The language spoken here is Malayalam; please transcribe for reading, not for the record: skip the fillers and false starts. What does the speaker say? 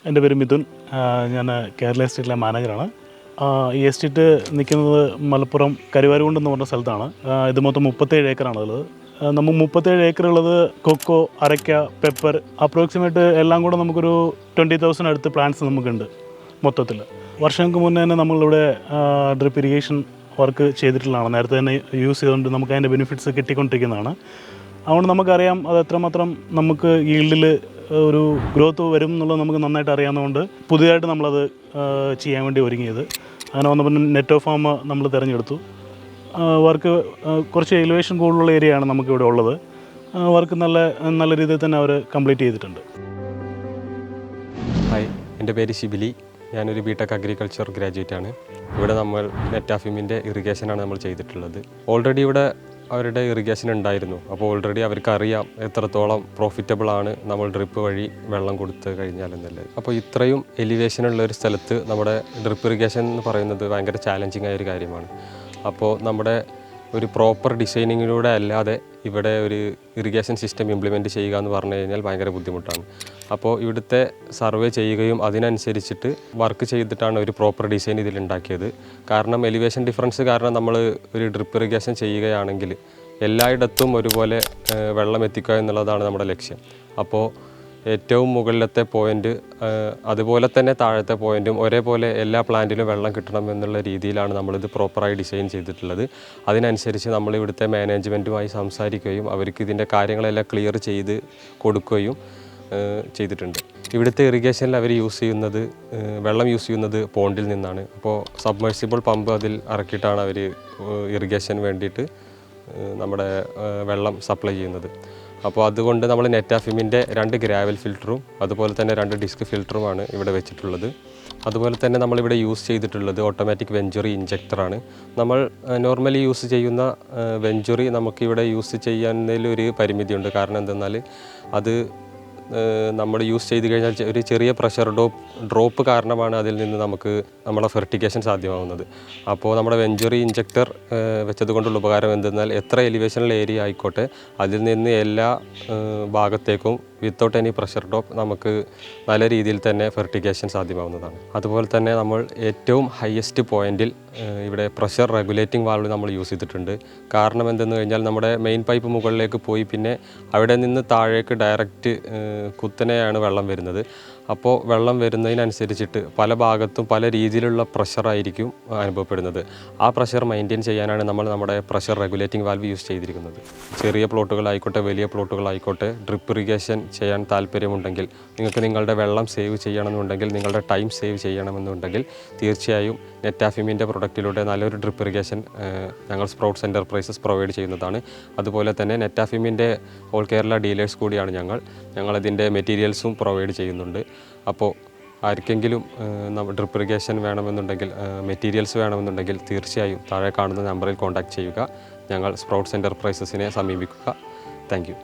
എൻ്റെ പേര് മിഥുൻ. ഞാൻ കേരള എസ്റ്റേറ്റിലെ മാനേജറാണ്. ഈ എസ്റ്റേറ്റ് നിൽക്കുന്നത് മലപ്പുറം കരുവാരുകുണ്ട് എന്ന് പറഞ്ഞ സ്ഥലത്താണ്. ഇത് മൊത്തം 37 ഏക്കറാണുള്ളത്. നമുക്ക് 37 ഏക്കറുള്ളത് കൊക്കോ, അരയ്ക്ക, പെപ്പർ, അപ്രോക്സിമേറ്റ് എല്ലാം കൂടെ നമുക്കൊരു 20,000 അടുത്ത് പ്ലാന്റ്സ് നമുക്കുണ്ട് മൊത്തത്തിൽ. വർഷങ്ങൾക്ക് മുന്നേ തന്നെ നമ്മളിവിടെ ഡ്രിപ്പ് ഇറിഗേഷൻ വർക്ക് ചെയ്തിട്ടുള്ളതാണ്. നേരത്തെ തന്നെ യൂസ് ചെയ്തുകൊണ്ട് നമുക്ക് അതിൻ്റെ ബെനിഫിറ്റ്സ് കിട്ടിക്കൊണ്ടിരിക്കുന്നതാണ്. അതുകൊണ്ട് നമുക്കറിയാം അത് എത്രമാത്രം നമുക്ക് ഈൽഡിൽ ഒരു ഗ്രോത്ത് വരും എന്നുള്ളത് നമുക്ക് നന്നായിട്ട് അറിയാവുന്നതുകൊണ്ട് പുതിയതായിട്ട് നമ്മളത് ചെയ്യാൻ വേണ്ടി ഒരുങ്ങിയത്. അങ്ങനെ വന്നപ്പോൾ നെറ്റോ ഫാം നമ്മൾ തിരഞ്ഞെടുത്തു. വർക്ക് കുറച്ച് എലിവേഷൻ കൂടുതലുള്ള ഏരിയയാണ് നമുക്കിവിടെ ഉള്ളത്. വർക്ക് നല്ല രീതിയിൽ തന്നെ അവർ കംപ്ലീറ്റ് ചെയ്തിട്ടുണ്ട്. ഹായ്, എൻ്റെ പേര് ഷിബിലി. ഞാനൊരു ബിടെക് അഗ്രികൾച്ചർ ഗ്രാജുവേറ്റ് ആണ്. ഇവിടെ നമ്മൾ നെറ്റാഫിമിൻ്റെ ഇറിഗേഷനാണ് നമ്മൾ ചെയ്തിട്ടുള്ളത്. ഓൾറെഡി ഇവിടെ അവരുടെ ഇറിഗേഷൻ ഉണ്ടായിരുന്നു. അപ്പോൾ ഓൾറെഡി അവർക്ക് അറിയാം എത്രത്തോളം പ്രോഫിറ്റബിൾ ആണ് നമ്മൾ ഡ്രിപ്പ് വഴി വെള്ളം കൊടുത്ത് കഴിഞ്ഞാൽ എന്നുള്ളത്. അപ്പോൾ ഇത്രയും എലിവേഷനുള്ള ഒരു സ്ഥലത്ത് നമ്മുടെ ഡ്രിപ്പ് ഇറിഗേഷൻ എന്ന് പറയുന്നത് ഭയങ്കര ചാലഞ്ചിങ് ആയൊരു കാര്യമാണ്. അപ്പോൾ നമ്മുടെ ഒരു പ്രോപ്പർ ഡിസൈനിങ്ങിലൂടെ അല്ലാതെ ഇവിടെ ഒരു ഇറിഗേഷൻ സിസ്റ്റം ഇംപ്ലിമെൻറ്റ് ചെയ്യുക എന്ന് പറഞ്ഞു കഴിഞ്ഞാൽ ഭയങ്കര ബുദ്ധിമുട്ടാണ്. അപ്പോൾ ഇവിടുത്തെ സർവേ ചെയ്യുകയും അതിനനുസരിച്ചിട്ട് വർക്ക് ചെയ്തിട്ടാണ് ഒരു പ്രോപ്പർ ഡിസൈൻ ഇതിലുണ്ടാക്കിയത്. കാരണം എലിവേഷൻ ഡിഫറൻസ് കാരണം നമ്മൾ ഒരു ഡ്രിപ്പ് ഇറിഗേഷൻ ചെയ്യുകയാണെങ്കിൽ എല്ലായിടത്തും ഒരുപോലെ വെള്ളം എത്തിക്കുക എന്നുള്ളതാണ് നമ്മുടെ ലക്ഷ്യം. അപ്പോൾ ഏറ്റവും മുകളിലത്തെ പോയിൻ്റ് അതുപോലെ തന്നെ താഴത്തെ പോയിൻറ്റും ഒരേപോലെ എല്ലാ പ്ലാന്റിലും വെള്ളം കിട്ടണം എന്നുള്ള രീതിയിലാണ് നമ്മളിത് പ്രോപ്പറായി ഡിസൈൻ ചെയ്തിട്ടുള്ളത്. അതിനനുസരിച്ച് നമ്മൾ ഇവിടുത്തെ മാനേജ്മെൻറ്റുമായി സംസാരിക്കുകയും അവർക്ക് ഇതിൻ്റെ കാര്യങ്ങളെല്ലാം ക്ലിയർ ചെയ്ത് കൊടുക്കുകയും ചെയ്തിട്ടുണ്ട്. ഇവിടുത്തെ ഇറിഗേഷനിൽ അവർ വെള്ളം യൂസ് ചെയ്യുന്നത് പോണ്ടിൽ നിന്നാണ്. അപ്പോൾ സബ്മേഴ്സിബിൾ പമ്പ് അതിൽ ഇറക്കിയിട്ടാണ് അവർ ഇറിഗേഷന് വേണ്ടിയിട്ട് നമ്മുടെ വെള്ളം സപ്ലൈ ചെയ്യുന്നത്. അപ്പോൾ അതുകൊണ്ട് നമ്മൾ നെറ്റാഫിമിൻ്റെ 2 ഗ്രാവൽ ഫിൽറ്ററും അതുപോലെ തന്നെ 2 ഡിസ്ക് ഫിൽറ്ററുമാണ് ഇവിടെ വെച്ചിട്ടുള്ളത്. അതുപോലെ തന്നെ നമ്മളിവിടെ യൂസ് ചെയ്തിട്ടുള്ളത് ഓട്ടോമാറ്റിക് വെഞ്ചുറി ഇഞ്ചക്ടറാണ്. നമ്മൾ നോർമലി യൂസ് ചെയ്യുന്ന വെഞ്ചുറി നമുക്കിവിടെ യൂസ് ചെയ്യുന്നതിലൊരു പരിമിതിയുണ്ട്. കാരണം എന്തെന്നാൽ അത് നമ്മൾ യൂസ് ചെയ്ത് കഴിഞ്ഞാൽ ഒരു ചെറിയ പ്രഷർ ഡ്രോപ്പ് കാരണമാണ് അതിൽ നിന്ന് നമുക്ക് നമ്മുടെ ഫെർട്ടിഗേഷൻ സാധ്യമാവുന്നത്. അപ്പോൾ നമ്മുടെ വെഞ്ചുറി ഇഞ്ചക്ടർ വെച്ചത് കൊണ്ടുള്ള ഉപകാരം എന്തെന്നാൽ എത്ര എലിവേഷണൽ ഏരിയ ആയിക്കോട്ടെ അതിൽ നിന്ന് എല്ലാ ഭാഗത്തേക്കും വിത്തൗട്ട് എനി പ്രഷർ ഡ്രോപ്പ് നമുക്ക് നല്ല രീതിയിൽ തന്നെ ഫെർട്ടിഗേഷൻ സാധ്യമാവുന്നതാണ്. അതുപോലെ തന്നെ നമ്മൾ ഏറ്റവും ഹയസ്റ്റ് പോയിൻറ്റിൽ ഇവിടെ പ്രഷർ റെഗുലേറ്റിംഗ് വാൾവ് നമ്മൾ യൂസ് ചെയ്തിട്ടുണ്ട്. കാരണം എന്തെന്ന് കഴിഞ്ഞാൽ നമ്മുടെ മെയിൻ പൈപ്പ് മുകളിലേക്ക് പോയി പിന്നെ അവിടെ നിന്ന് താഴേക്ക് ഡയറക്റ്റ് കുത്തനെയാണ് വെള്ളം വരുന്നത്. അപ്പോൾ വെള്ളം വരുന്നതിനനുസരിച്ചിട്ട് പല ഭാഗത്തും പല രീതിയിലുള്ള പ്രഷറായിരിക്കും അനുഭവപ്പെടുന്നത്. ആ പ്രഷർ മെയിൻറ്റെയിൻ ചെയ്യാനാണ് നമ്മൾ നമ്മുടെ പ്രഷർ റെഗുലേറ്റിംഗ് വാൽവ് യൂസ് ചെയ്തിരിക്കുന്നത്. ചെറിയ പ്ലോട്ടുകളായിക്കോട്ടെ വലിയ പ്ലോട്ടുകളായിക്കോട്ടെ ഡ്രിപ്പ് ഇറിഗേഷൻ ചെയ്യാൻ താല്പര്യമുണ്ടെങ്കിൽ, നിങ്ങൾക്ക് നിങ്ങളുടെ വെള്ളം സേവ് ചെയ്യണമെന്നുണ്ടെങ്കിൽ, നിങ്ങളുടെ ടൈം സേവ് ചെയ്യണമെന്നുണ്ടെങ്കിൽ തീർച്ചയായും നെറ്റാഫിമിൻ്റെ പ്രൊഡക്റ്റിലൂടെ നല്ലൊരു ഡ്രിപ്പ് ഇറിഗേഷൻ ഞങ്ങൾ സ്പ്രൗട്ട്സ് എൻ്റർപ്രൈസസ് പ്രൊവൈഡ് ചെയ്യുന്നതാണ്. അതുപോലെ തന്നെ നെറ്റാഫിമിൻ്റെ ഓൾ കേരള ഡീലേഴ്സ് കൂടിയാണ് ഞങ്ങളതിൻ്റെ മെറ്റീരിയൽസും പ്രൊവൈഡ് ചെയ്യുന്നുണ്ട്. അപ്പോൾ ആർക്കെങ്കിലും ഡ്രിപ്പ് ഇറിഗേഷൻ വേണമെന്നുണ്ടെങ്കിൽ, മെറ്റീരിയൽസ് വേണമെന്നുണ്ടെങ്കിൽ തീർച്ചയായും താഴെ കാണുന്ന നമ്പറിൽ കോൺടാക്റ്റ് ചെയ്യുക. ഞങ്ങൾ സ്പ്രൗട്ട്സ് എൻ്റർപ്രൈസസിനെ സമീപിക്കുക. Thank you.